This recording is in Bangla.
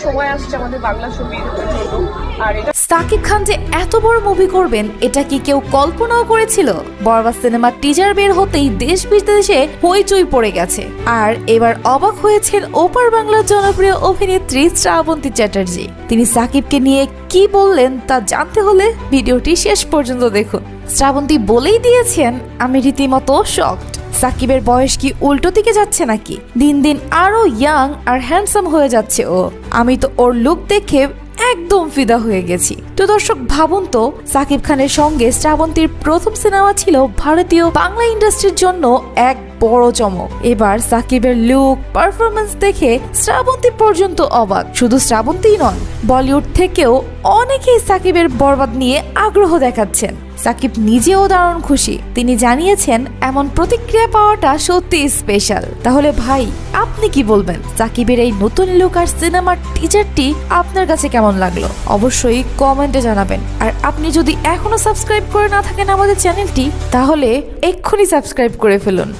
সময় আসছে আমাদের বাংলা ছবির জন্য। আর এটা সাকিব খান যে এত বড় মুভি করবেন এটা কি কেউ কল্পনাও করেছিল? বরবাদ সিনেমার টিজার বের হতেই দেশ বিদেশে হইচই পড়ে গেছে। আর এবার অবাক হয়েছেন ওপার বাংলার জনপ্রিয় অভিনেত্রী শ্রাবন্তী চ্যাটার্জি। তিনি সাকিবকে নিয়ে কি বললেন তা জানতে হলে ভিডিওটি শেষ পর্যন্ত দেখুন। শ্রাবন্তী বলেই দিয়েছেন, আমি রীতিমতো শকড। সাকিবের বয়স কি উল্টো দিকে যাচ্ছে নাকি? দিন দিন আরো ইয়াং আর হ্যান্ডসাম হয়ে যাচ্ছে ও। আমি তো ওর লুক দেখে একদম ফিদা হয়ে গেছি। তো দর্শক ভাবুন তো, সাকিব খানের সঙ্গে শ্রাবন্তীর প্রথম সিনেমা ছিল ভারতীয় বাংলা ইন্ডাস্ট্রির জন্য এক বড় চমক। এবার সাকিবের লুক পারফরমেন্স দেখে শ্রাবন্তী পর্যন্ত অবাক। শুধু শ্রাবন্তীই নন, বলিউড থেকেও অনেকেই সাকিবের বরবাদ নিয়ে আগ্রহ দেখাচ্ছেন। সাকিব নিজেও দারুণ খুশি। তিনি জানিয়েছেন, এমন প্রতিক্রিয়া পাওয়াটা সত্যি স্পেশাল। তাহলে ভাই, আপনি কি বলবেন? সাকিবের এই নতুন লুক আর সিনেমার টিজারটি আপনার কাছে কেমন লাগলো অবশ্যই কমেন্টে জানাবেন। আর আপনি যদি এখনো সাবস্ক্রাইব করে না থাকেন আমাদের চ্যানেলটি, তাহলে এক্ষুনি সাবস্ক্রাইব করে ফেলুন।